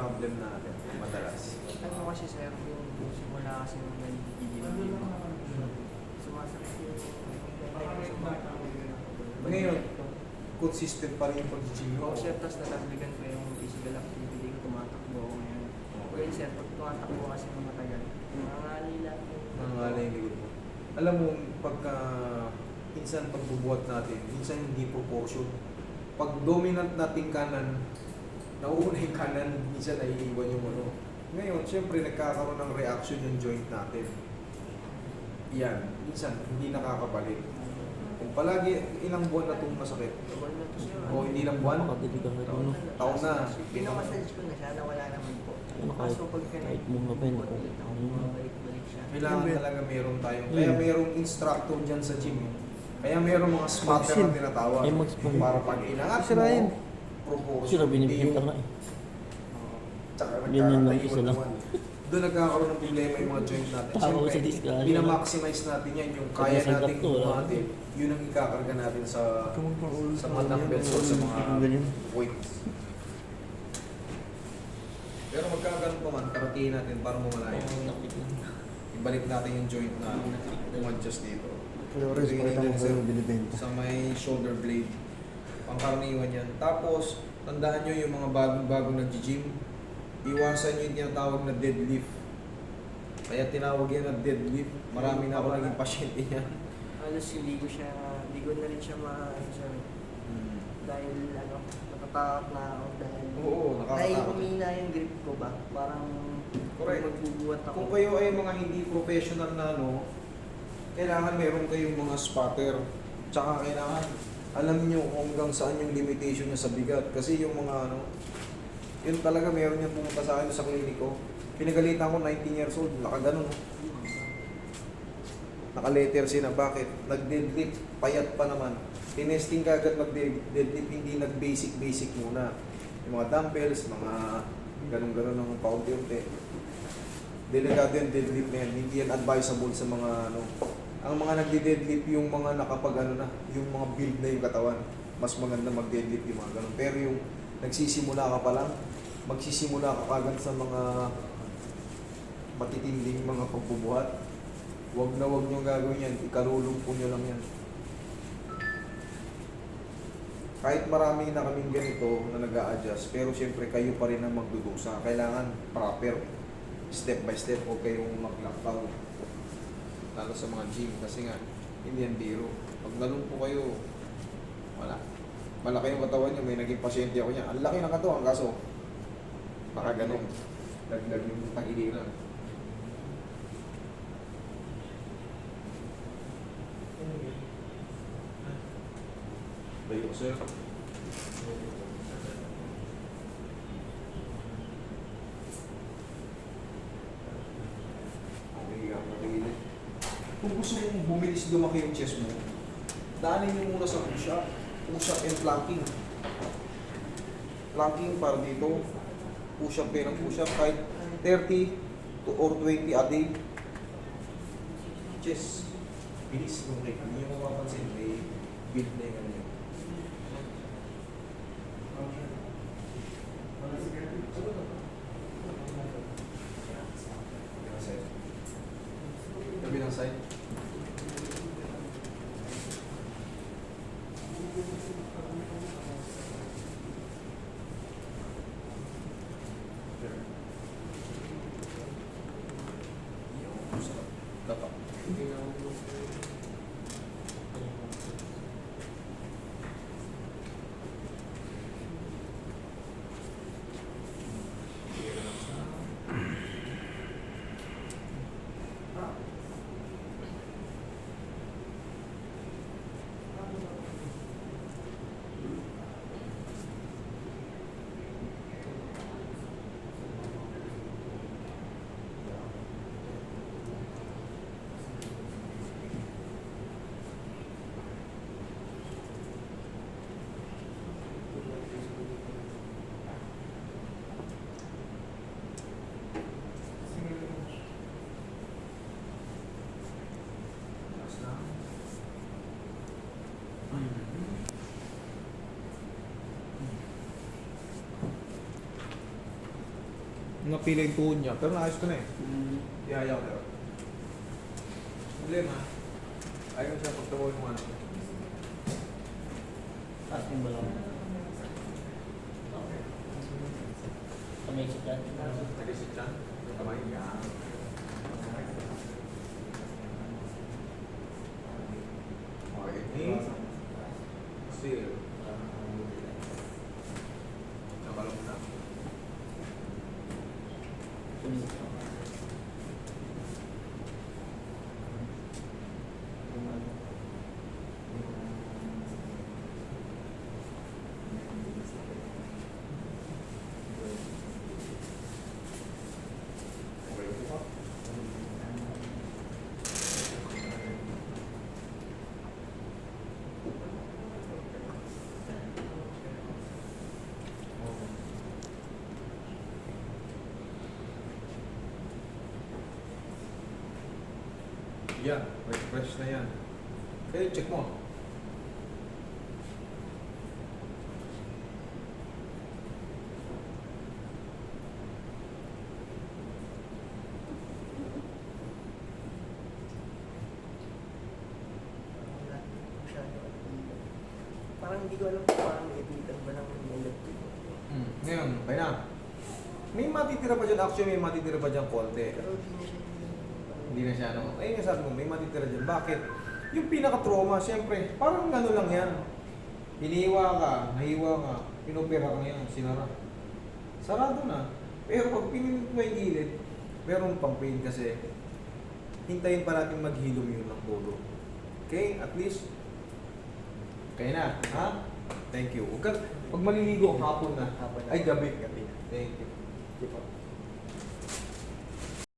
problem natin madalas? Ano kasi sir, yung simula kasi nung nagigilin, sumasakit yung Ngayon, consistent pa rin yung pag-gym mo. Oo sir, tapos natagdagan ko yung physical activity ko, tumatakbo ako ngayon. Okay. Well sir, pag tumatakbo kasi ng matagal, nangangalila yung... Nangangalay yung likod mo. Alam mo, pagka minsan pagbubuhat natin, minsan hindi proportion. Pag dominant nating kanan, nauuna yung kanan, minsan naiiwan yung ano. Ngayon, syempre nagkakaroon ng reaction yung joint natin. Yan, minsan hindi nakakabalik. Kung palagi, ilang buwan na itong masakit? Wala na to sir. O hindi lang buwan? Taon na. Pinamassage ko na siya, nawala naman po. Kaso pag kahit mga pen ko. balik siya. Kailangan talaga meron tayong, kaya merong instructor dyan sa gym. Kaya meron mga spotter na tinatawag. Para pag inangat mo, proportion. Sila binibigyan nga eh. Tsaka Ganyan lang, nagkakatayuan isa lang. naman. Doon nagkakaroon ng problema yung mga joint natin. Tama ko sa Siyempre, discussion. pinamaximize natin yan. Yung kaya Pag natin nasagap to, buhatin, yun ang ikakarga natin sa mga dumbbells o sa mga weights. Pero magkakaroon pa man, karatiin natin para mawala yun. Ibalik natin yung joint na umadjust dito. Flores, pakita mo kayo binibenta. Sa may shoulder blade. Pangkaraniwan yan. Tapos, tandaan nyo yung mga bagong-bagong nag-gym, iwasan nyo yung tinatawag na deadlift. Kaya tinawag yan na deadlift. Marami na ako naging pasyente niya. Halos hindi ko na rin siya sir. Dahil natatakot na ako dahil Oo, nakakatakot. humina yung grip ko ba? Parang Correct. magbubuhat ako. Kung kayo ay mga hindi professional na kailangan meron kayong mga spotter. Tsaka kailangan alam nyo kung hanggang saan yung limitation nyo sa bigat. Kasi yung mga yun talaga meron yung pumunta sa akin sa kliniko. Pinagalitan ko 19 years old, nakaganon. Naka-letter C na bakit? Nag-deadlift, payat pa naman. Tinesting ka agad mag-deadlift, hindi nag-basic muna. Yung mga dumbbells, mga ganun-ganun ng paunti-unti. Delikado yung deadlift na yan, hindi yan advisable sa mga Ang mga nagde-deadlift yung mga nakapag yung mga build na yung katawan. Mas maganda mag-deadlift yung mga ganun. Pero yung nagsisimula ka pa lang, magsisimula ka kagad sa mga matitinding mga pagbubuhat. Wag nyo gagawin yan, ikalulumpo nyo lang yan. Kahit marami na kaming ganito na nag-a-adjust, pero siyempre kayo pa rin ang magdudusa. Kailangan proper, step by step, huwag kayong maglakaw. Lalo sa mga gym, kasi nga, hindi yan biro. Pag nalumpo kayo, wala. Malaki yung katawan nyo, may naging pasyente ako niya. Ang laki ng katawan, kaso, baka ganun. Dagdag yung tangiliran. Bayo, sir. Kung gusto mong bumilis lumaki yung chest mo, daanin nyo muna sa push-up. Push-up and planking. Planking para dito. Push-up kayo ng push-up kahit 30 to or 20 a day. Chest. Bilis lumaki. Hindi nyo mapapansin. May build na yung ganyan. Kabilang side. Napila yung tuhod niya. Pero naayos ko na eh. Ihaya ko pero. Problema. Ayaw siya pagtawa yung ano. Taas mo ba lang? Kamay sa dyan. Nag-isip siya. Kamay niya. Okay. Knees. Still. Nakalong na. Okay po ba? Yan, refresh na yan. Okay, check mo. Wala. Masyado. Parang hindi ko alam kung parang ipitan ba ng electric. Ngayon, okay na. May matitira pa dyan. Actually, may matitira pa dyan konti. Pero hindi na siya Hindi na siya, ano. Ayun nga sabi mo, may matitira dyan. Bakit? Yung pinaka-trauma, siyempre, parang gano'n lang yan. Hiniwa ka, nahiwa ka, pinopera ka ngayon, sinara. Sarado na. Pero pag pinilit mo yung gilid, meron pang pain kasi hintayin pa natin maghilom yun ng todo. Okay? At least, kaya na. Ha? Thank you. Huwag ka, pag maliligo, hapon na. Hapon na. Ay, gabi. Gabi na. Thank you. Di ba?